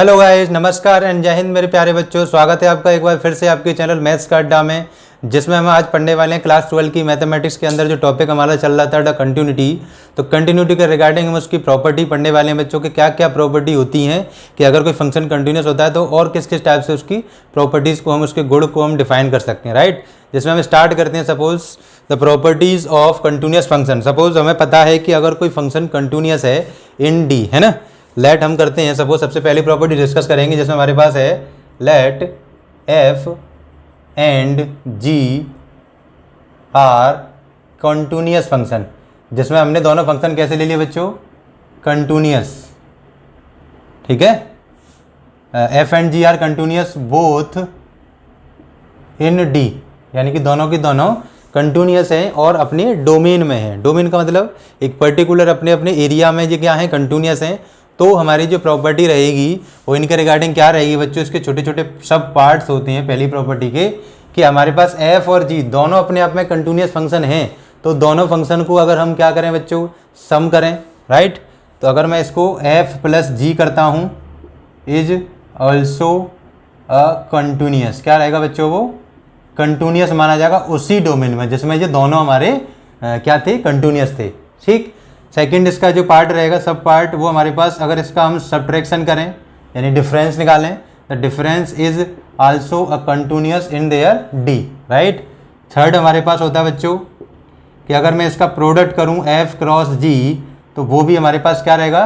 Hello guys, नमस्कार and जय हिंद मेरे प्यारे बच्चों। स्वागत है आपका एक बार फिर से आपके चैनल मैथ्स का अड्डा में, जिसमें हम आज पढ़ने वाले हैं क्लास 12 की मैथमेटिक्स के अंदर जो टॉपिक हमारा चल रहा था द कंटिन्यूटी। तो कंटिन्यूटी के रिगार्डिंग हम उसकी प्रॉपर्टी पढ़ने वाले हैं बच्चों के क्या क्या प्रॉपर्टी होती हैं कि अगर कोई फंक्शन कंटिन्यूस होता है तो और किस किस टाइप से उसकी प्रॉपर्टीज़ को हम उसके गुण को हम डिफाइन कर सकते हैं, राइट। जिसमें हम स्टार्ट करते हैं suppose the properties of continuous function. Suppose हमें पता है कि अगर कोई फंक्शन कंटिन्यूस है इन डी, है ना। लेट हम करते हैं सपोज सबसे पहली प्रॉपर्टी डिस्कस करेंगे जिसमें हमारे पास है let f and g are continuous function, जिसमें हमने दोनों फंक्शन कैसे ले लिए बच्चों, कंटिन्यूस, ठीक है। F and g are continuous both in D, यानी कि दोनों की दोनों कंटिन्यूस हैं और अपने डोमेन में हैं। डोमेन का मतलब एक पर्टिकुलर अपने अपने एरिया में ये क्या है, कंटिन्यूस हैं। तो हमारी जो प्रॉपर्टी रहेगी वो इनके रिगार्डिंग क्या रहेगी बच्चों, इसके छोटे छोटे सब पार्ट्स होते हैं पहली प्रॉपर्टी के, कि हमारे पास एफ और जी दोनों अपने आप में कंटिन्यूस फंक्शन हैं। तो दोनों फंक्शन को अगर हम क्या करें बच्चों, सम करें, राइट। तो अगर मैं इसको एफ प्लस जी करता हूँ इज ऑल्सो अ कंटिन्यूस, क्या रहेगा बच्चों, वो कंटिन्यूस माना जाएगा उसी डोमेन में जिसमें ये दोनों हमारे क्या थे, कंटिन्यूस थे, ठीक। सेकंड इसका जो पार्ट रहेगा सब पार्ट, वो हमारे पास अगर इसका हम सब्ट्रैक्शन करें यानी डिफरेंस निकालें, the difference is also a continuous in their D, right. Third हमारे पास होता है बच्चों कि अगर मैं इसका प्रोडक्ट करूं एफ क्रॉस जी तो वो भी हमारे पास क्या रहेगा,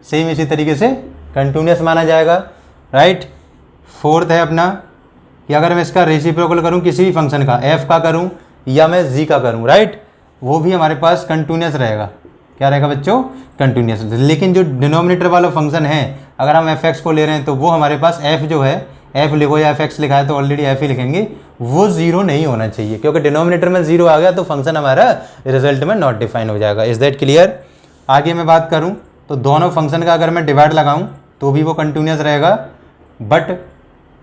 सेम इसी तरीके से कंटिन्यूस माना जाएगा, राइट। फोर्थ है अपना कि अगर मैं इसका रेसिप्रोकल करूं किसी भी फंक्शन का, एफ का करूं या मैं जी का करूं, राइट, वो भी हमारे पास कंटिन्यूस रहेगा, क्या रहेगा बच्चों, कंटिन्यूस। लेकिन जो डिनोमिनेटर वाला फंक्शन है अगर हम एफ एक्स को ले रहे हैं तो वो हमारे पास एफ जो है, एफ लिखो या एफ एक्स लिखा है तो ऑलरेडी एफ ही लिखेंगे, वो जीरो नहीं होना चाहिए, क्योंकि डिनोमिनेटर में जीरो आ गया तो फंक्शन हमारा रिजल्ट में नॉट डिफाइन हो जाएगा। Is that clear. आगे मैं बात करूँ तो दोनों फंक्शन का अगर मैं डिवाइड लगाऊँ तो भी वो कंटिन्यूस रहेगा, बट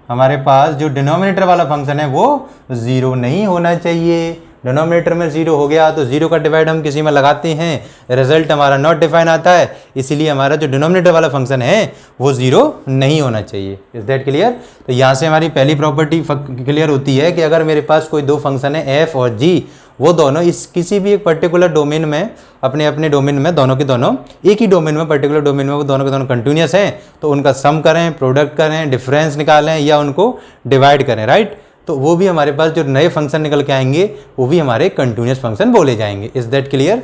हमारे पास जो डिनोमिनेटर वाला फंक्शन है वो जीरो नहीं होना चाहिए। डिनोमिनेटर में जीरो हो गया तो जीरो का डिवाइड हम किसी में लगाते हैं, रिजल्ट हमारा नॉट डिफाइन आता है, इसीलिए हमारा जो डिनोमिनेटर वाला फंक्शन है वो जीरो नहीं होना चाहिए। Is that clear. तो यहाँ से हमारी पहली प्रॉपर्टी क्लियर होती है कि अगर मेरे पास कोई दो फंक्शन है एफ और जी, वो दोनों इस किसी भी एक पर्टिकुलर डोमेन में, अपने अपने डोमेन में, दोनों के दोनों एक ही डोमेन में, पर्टिकुलर डोमेन में वो दोनों के दोनों कंटिन्यूस हैं, तो उनका सम करें, प्रोडक्ट करें, डिफरेंस निकालें या उनको डिवाइड करें, राइट। तो वो भी हमारे पास जो नए फंक्शन निकल के आएंगे वो भी हमारे कंटिन्यूस फंक्शन बोले जाएंगे। Is that clear.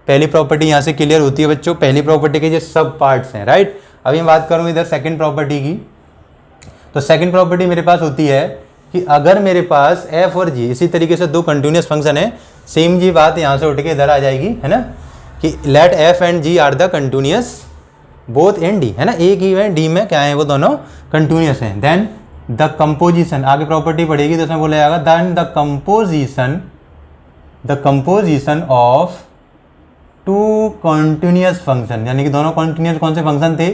पहली प्रॉपर्टी यहाँ से क्लियर होती है बच्चों, पहली प्रॉपर्टी के जो सब पार्ट्स हैं, राइट। अभी मैं बात करूँ इधर सेकंड प्रॉपर्टी की, तो सेकंड प्रॉपर्टी मेरे पास होती है कि अगर मेरे पास एफ और जी इसी तरीके से दो कंटिन्यूस फंक्शन है, सेम जी बात यहाँ से उठ के इधर आ जाएगी, है ना, कि let f and g are the continuous both in D, है ना, एक ही है डी में क्या है, वो दोनों कंटिन्यूस हैं। देन द कंपोजिशन, आगे प्रॉपर्टी पड़ेगी तो उसमें बोला जाएगा then the composition of two continuous function, यानी कि दोनों कंटिन्यूस कौन से फंक्शन थे,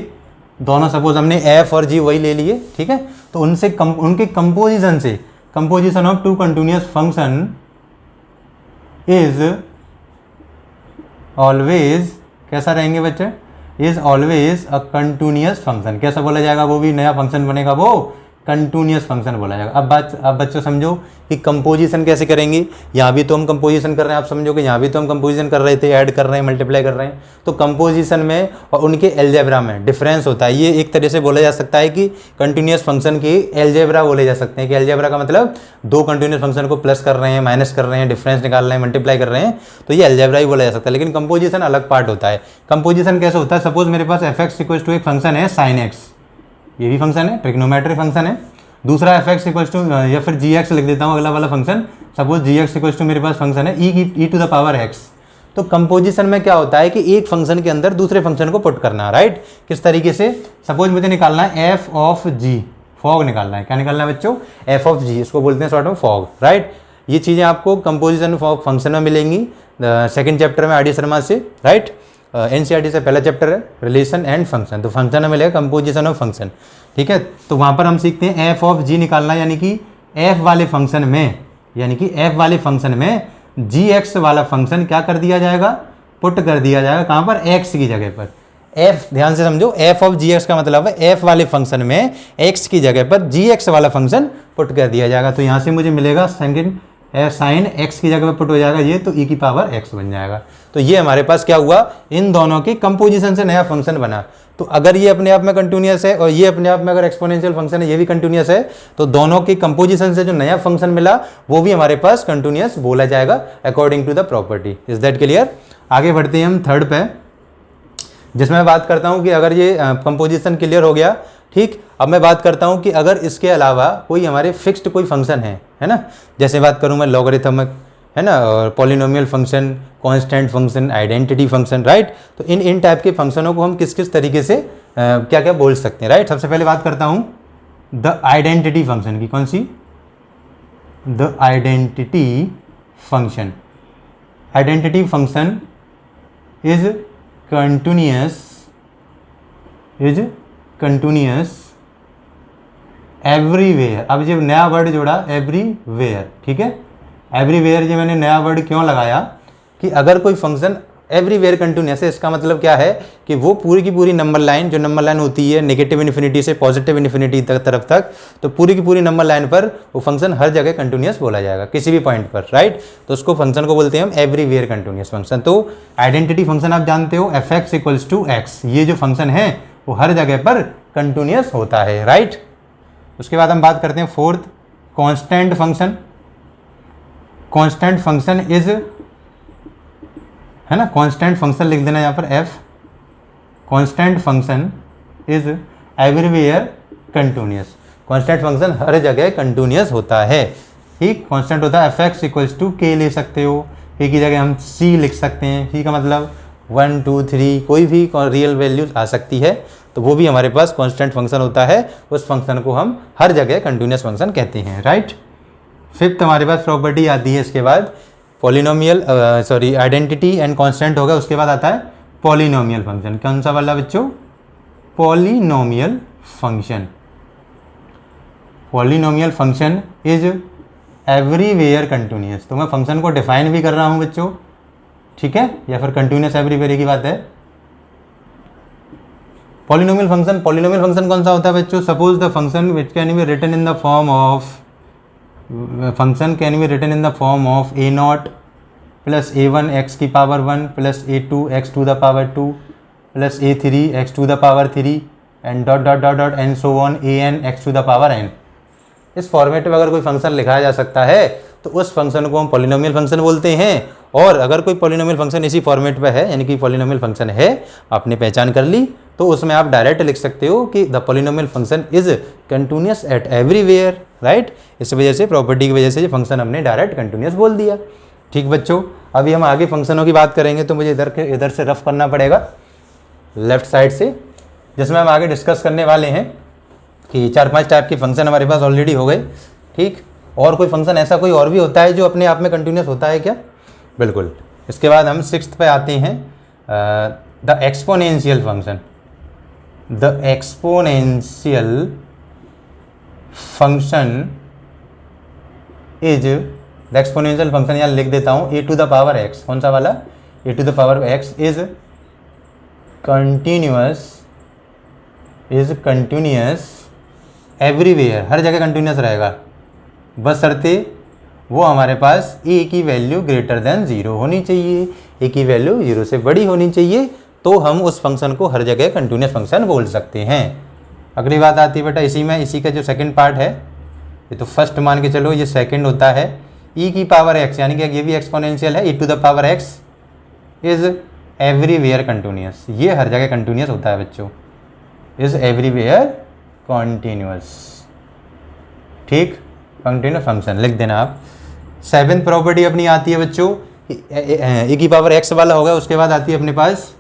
दोनों सपोज हमने एफ और जी वही ले लिए, ठीक है। तो उनसे उनके कंपोजिशन से, composition of two continuous function is always, कैसा रहेंगे बच्चे, is always a continuous function. कैसा बोला जाएगा, वो भी नया फंक्शन बनेगा, वो कंटिन्यूस फंक्शन बोला जाएगा। अब बच्चों समझो कि कंपोजिशन कैसे करेंगे। यहाँ भी तो हम कंपोजिशन कर रहे हैं, आप समझो कि यहाँ भी तो हम कंपोजिशन कर रहे थे, ऐड कर रहे हैं, मल्टीप्लाई कर रहे हैं। तो कंपोजिशन में और उनके एल्जेब्रा में डिफरेंस होता है। ये एक तरह से बोला जा सकता है कि कंटिन्यूस फंक्शन की एल्जेब्रा बोले जा सकते हैं, कि एल्जेब्रा का मतलब दो कंटिन्यूस फंक्शन को प्लस कर रहे हैं, माइनस कर रहे हैं, डिफरेंस निकाल रहे हैं, मल्टीप्लाई कर रहे हैं, तो ये एल्जेब्रा ही बोला जा सकता है। लेकिन कंपोजिशन अलग पार्ट होता है। कंपोजिशन कैसे होता है, सपोज मेरे पास एफ एक्स इक्वल्स टू एक फंक्शन है साइन एक्स, ये भी फंक्शन है, ट्रिग्नोमेट्री फंक्शन है। दूसरा एफ एक्स इक्वल्स टू या फिर जी एक्स लिख देता हूँ अगला वाला function, suppose g x equals to मेरे पास फंक्शन है e to the power x. तो कंपोजिशन में क्या होता है कि एक फंक्शन के अंदर दूसरे फंक्शन को पुट करना, राइट। किस तरीके से, सपोज मुझे निकालना है एफ ऑफ जी, फॉग निकालना है, क्या निकालना है बच्चों, एफ ऑफ जी, इसको बोलते हैं शॉर्ट में फॉग, राइट। ये चीज़ें आपको कंपोजिशन ऑफ फंक्शन में मिलेंगी सेकेंड चैप्टर में आर.डी. शर्मा से, राइट। एनसीईआरटी से पहला चैप्टर है रिलेशन एंड फंक्शन, तो फंक्शन में मिलेगा कंपोजिशन ऑफ फंक्शन, ठीक है। तो वहाँ पर हम सीखते हैं एफ ऑफ जी निकालना, यानी कि एफ वाले फंक्शन में, यानी कि एफ वाले फंक्शन में जी एक्स वाला फंक्शन क्या कर दिया जाएगा, पुट कर दिया जाएगा, कहाँ पर, एक्स की जगह पर। एफ, ध्यान से समझो, एफ ऑफ जी एक्स का मतलब है एफ वाले फंक्शन में एक्स की जगह पर जी एक्स वाला फंक्शन पुट कर दिया जाएगा। तो यहाँ से मुझे मिलेगा सेकंड साइन एक्स की जगह पर पुट हो जाएगा ये, तो ई की पावर एक्स बन जाएगा। तो ये हमारे पास क्या हुआ, इन दोनों की कंपोजिशन से नया फंक्शन बना। तो अगर ये अपने आप में कंटिन्यूअस है और ये अपने आप में अगर एक्सपोनेंशियल फंक्शन है ये भी कंटिन्यूअस है, तो दोनों की कंपोजिशन से जो नया फंक्शन मिला वो भी हमारे पास कंटिन्यूअस बोला जाएगा according to the property. Is that clear? आगे बढ़ते हैं हम थर्ड पे, जिसमें मैं बात करता हूँ कि अगर ये कंपोजिशन क्लियर हो गया, ठीक। अब मैं बात करता हूँ कि अगर इसके अलावा कोई हमारे फिक्स्ड कोई फंक्शन है ना, जैसे बात करूँ मैं लॉगरिथमिक, है ना, और polynomial function, constant function, identity function, right. तो इन टाइप के फंक्शनों को हम किस किस तरीके से क्या क्या बोल सकते हैं, राइट। सबसे पहले बात करता हूँ द आइडेंटिटी फंक्शन की। कौन सी? The identity function. Identity function is continuous everywhere. अब जब नया वर्ड जोड़ा एवरीवेयर, ठीक है। एवरीवेयर जो मैंने नया वर्ड क्यों लगाया कि अगर कोई फंक्शन एवरीवेयर कंटिन्यूअस है, इसका मतलब क्या है कि वो पूरी की पूरी नंबर लाइन, जो नंबर लाइन होती है नेगेटिव इन्फिनिटी से पॉजिटिव इन्फिनिटी तरफ तक, तो पूरी की पूरी नंबर लाइन पर वो फंक्शन हर जगह कंटिन्यूअस बोला जाएगा किसी भी पॉइंट पर, राइट। तो उसको फंक्शन को बोलते हैं हम एवरीवेयर कंटिन्यूअस फंक्शन। तो आइडेंटिटी फंक्शन आप जानते हो f x equals to x, ये जो फंक्शन है वो हर जगह पर कंटिन्यूअस होता है, राइट। उसके बाद हम बात करते हैं fourth, constant function. Constant function is, है ना, कांस्टेंट फंक्शन लिख देना यहाँ पर F. Constant function is everywhere continuous. Constant function हर जगह कंटिन्यूअस होता है, ठीक। कांस्टेंट होता है एफ एक्स इक्वल्स टू के, ले सकते हो, के की जगह हम सी लिख सकते हैं, सी का मतलब 1 2 3 कोई भी रियल वैल्यूज आ सकती है, तो वो भी हमारे पास कांस्टेंट फंक्शन होता है। उस फंक्शन को हम हर जगह कंटिन्यूअस फंक्शन कहते हैं, राइट। फिफ्थ हमारे पास प्रॉपर्टी आती है, इसके बाद polynomial, sorry identity and constant होगा, उसके बाद आता है पॉलिनोमियल फंक्शन। कौन सा वाला बच्चों? Polynomial function. Polynomial function is everywhere continuous. तो मैं फंक्शन को डिफाइन भी कर रहा हूँ बच्चों, ठीक है, या फिर कंटिन्यूअस एवरीवेयर की बात है। पॉलिनोमियल फंक्शन कौन सा होता है बच्चों? Suppose the function which can be written in the form of, function can be written in the form of a nought plus a one x की power 1 plus a two x to the power 2 plus a three x to the power 3 and dot dot dot dot and so on a n x to the power n. इस format में अगर कोई function लिखा जा सकता है तो उस फंक्शन को हम पॉलिनोमियल फंक्शन बोलते हैं। और अगर कोई पॉलिनोमियल फंक्शन इसी फॉर्मेट पे है, यानी कि पॉलिनोमियल फंक्शन है, आपने पहचान कर ली, तो उसमें आप डायरेक्ट लिख सकते हो कि the polynomial function is continuous at everywhere, right. इस वजह से, प्रॉपर्टी की वजह से ये फंक्शन हमने डायरेक्ट कंटिन्यूअस बोल दिया, ठीक बच्चों। अभी हम आगे फंक्शनों की बात करेंगे, तो मुझे इधर से रफ करना पड़ेगा लेफ्ट साइड से, जिसमें हम आगे डिस्कस करने वाले हैं कि 4-5 टाइप के फंक्शन हमारे पास ऑलरेडी हो गए, ठीक। और कोई फंक्शन ऐसा कोई और भी होता है जो अपने आप में कंटिन्यूअस होता है क्या? बिल्कुल। इसके बाद हम सिक्स्थ पे आते हैं, the exponential function. The exponential function is, the exponential function यहाँ लिख देता हूँ, a to the power x. कौन सा वाला? A to the power x is continuous everywhere, हर जगह कंटिन्यूअस रहेगा, बशर्ते वो हमारे पास ए की वैल्यू ग्रेटर देन 0 होनी चाहिए, ए की वैल्यू 0 से बड़ी होनी चाहिए, तो हम उस फंक्शन को हर जगह कंटिन्यूअस फंक्शन बोल सकते हैं। अगली बात आती है बेटा इसी में, इसी का जो सेकंड पार्ट है, ये तो फर्स्ट मान के चलो, ये सेकंड होता है ई की पावर एक्स, यानी कि ये भी एक्सपोनेंशियल है, e to the power x is everywhere continuous. ये हर जगह कंटिन्यूअस होता है बच्चों, इज एवरीवेयर कॉन्टिन्यूअस, ठीक। कंटिन्यूअस फंक्शन लिख देना आप। सेवेंथ प्रॉपर्टी अपनी आती है बच्चों, ए की पावर एक्स वाला होगा, उसके बाद आती है अपने पास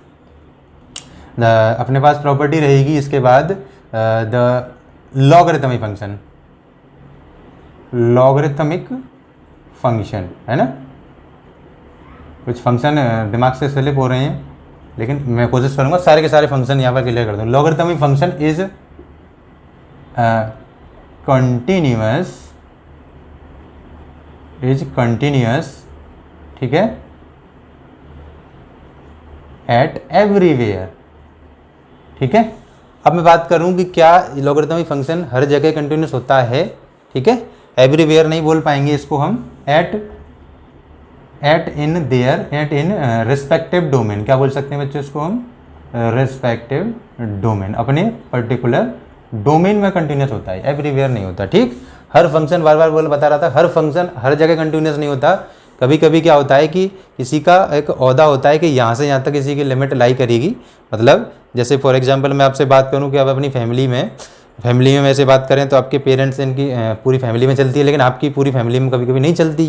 प्रॉपर्टी रहेगी इसके बाद the logarithmic function. Logarithmic function, है ना। कुछ फंक्शन दिमाग से स्लिप हो रहे हैं, लेकिन मैं कोशिश करूंगा सारे के सारे फंक्शन यहाँ पर क्लियर कर दूँ। लॉगरिथमिक फंक्शन इज कंटिन्यूअस, ठीक है, एट एवरीवेयर, ठीक है। अब मैं बात करूं कि क्या लॉगरिथमिक फंक्शन हर जगह कंटिन्यूस होता है, ठीक है। एवरीवेयर नहीं बोल पाएंगे इसको हम, एट इन रिस्पेक्टिव डोमेन, क्या बोल सकते हैं बच्चों इसको हम, रिस्पेक्टिव डोमेन, अपने पर्टिकुलर डोमेन में कंटिन्यूस होता है, एवरीवेयर नहीं होता, ठीक। हर फंक्शन बार बार बता रहा था, हर फंक्शन हर जगह कंटिन्यूस नहीं होता। कभी कभी क्या होता है कि किसी का एक ओहदा होता है कि यहाँ से यहाँ तक किसी की लिमिट लाई करेगी। मतलब जैसे फॉर एग्जांपल मैं आपसे बात करूँ कि आप अपनी फैमिली में वैसे बात करें तो आपके पेरेंट्स इनकी पूरी फैमिली में चलती है, लेकिन आपकी पूरी फैमिली में कभी कभी नहीं चलती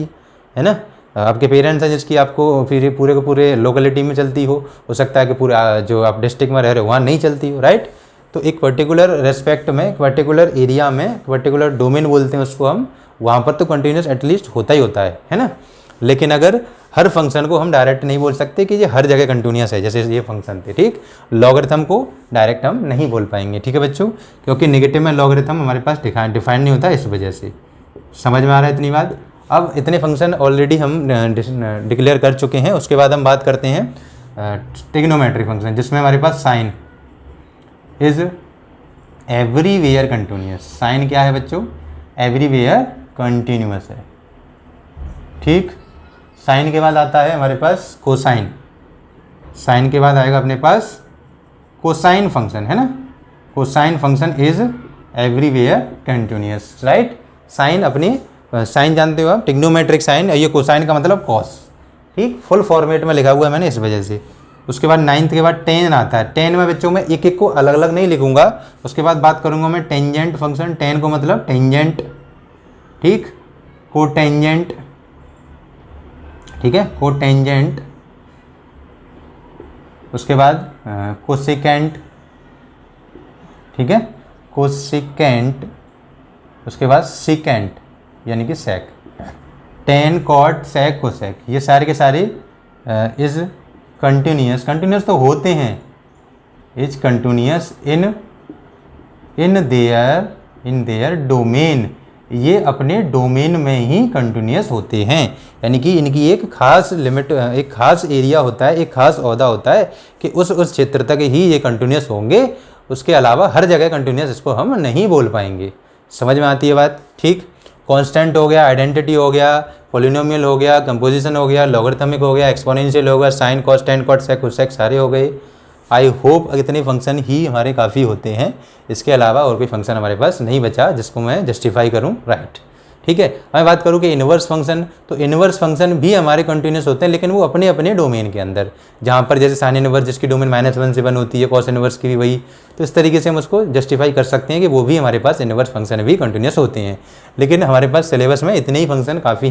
है ना। आपके पेरेंट्स हैं जिसकी आपको फिर पूरे के पूरे लोकेलिटी में चलती हो सकता है कि पूरे जो आप डिस्ट्रिक्ट में रह रहे हो वहाँ नहीं चलती हो, राइट। तो एक पर्टिकुलर रेस्पेक्ट में, एक पर्टिकुलर एरिया में, एक पर्टिकुलर डोमेन बोलते हैं उसको हम, वहाँ पर तो कंटिन्यूस एटलीस्ट होता ही होता है ना। लेकिन अगर हर फंक्शन को हम डायरेक्ट नहीं बोल सकते कि ये हर जगह कंटिन्यूस है, जैसे ये फंक्शन थे, ठीक। लॉगरिथम को डायरेक्ट हम नहीं बोल पाएंगे, ठीक है बच्चों, क्योंकि नेगेटिव में लॉगरिथम हमारे पास डिफाइन नहीं होता, इस वजह से। समझ में आ रहा है इतनी बात। अब इतने फंक्शन ऑलरेडी हम डिक्लेयर कर चुके हैं। उसके बाद हम बात करते हैं ट्रिग्नोमेट्रिक फंक्शन, जिसमें हमारे पास sine is everywhere continuous. Sine क्या है बच्चों, एवरीवेयर कंटिन्यूस है, ठीक। साइन के बाद आता है हमारे पास कोसाइन, साइन के बाद आएगा अपने पास कोसाइन फंक्शन, है ना। Cosine function is everywhere continuous, right. Sine अपनी साइन जानते हो आप, ट्रिग्नोमेट्रिक साइन, ये कोसाइन का मतलब कॉस, ठीक। फुल फॉर्मेट में लिखा हुआ है मैंने इस वजह से। उसके बाद 9th के बाद टेन आता है। टेन में बच्चों में एक एक को अलग अलग नहीं लिखूंगा। उसके बाद बात करूंगा मैं टेंजेंट फंक्शन। टेन को मतलब टेंजेंट, ठीक, कोटेंजेंट, ठीक है, कोटेंजेंट। उसके बाद कोसेकेंट, ठीक है, कोसेकेंट। उसके बाद सिकेंट यानी कि सेक। टेन, कॉट, सेक, कोसेक, ये सारे के सारे इज कंटिन्यूस, कंटिन्यूस तो होते हैं, is continuous in their domain, ये अपने डोमेन में ही कंटिन्यूस होते हैं। यानी कि इनकी एक खास लिमिट, एक खास एरिया होता है, एक खास ओहदा होता है कि उस क्षेत्र तक ही ये कंटिन्यूस होंगे, उसके अलावा हर जगह कंटिन्यूस इसको हम नहीं बोल पाएंगे। समझ में आती है बात, ठीक। कांस्टेंट हो गया, आइडेंटिटी हो गया, पॉलिनोमियल हो गया, कंपोजिशन हो गया, लॉगरिथमिक हो गया, एक्सपोनेंशियल हो गया, साइन, कॉस, टेन, कॉट, सेक, कोसेक सारे हो गए। आई होप इतने फंक्शन ही हमारे काफ़ी होते हैं, इसके अलावा और कोई फंक्शन हमारे पास नहीं बचा जिसको मैं जस्टिफाई करूं, राइट, ठीक है। मैं बात करूं कि इन्वर्स फंक्शन, तो इन्वर्स फंक्शन भी हमारे कंटिन्यूस होते हैं, लेकिन वो अपने अपने डोमेन के अंदर, जहाँ पर जैसे साइन इन्वर्स जिसकी डोमेन -1 से 1 होती है, कॉस इन्वर्स की भी वही, तो इस तरीके से हम उसको जस्टिफाई कर सकते हैं कि वो भी हमारे पास इन्वर्स फंक्शन भी कंटिन्यूस होते हैं। लेकिन हमारे पास सिलेबस में इतने ही फंक्शन काफ़ी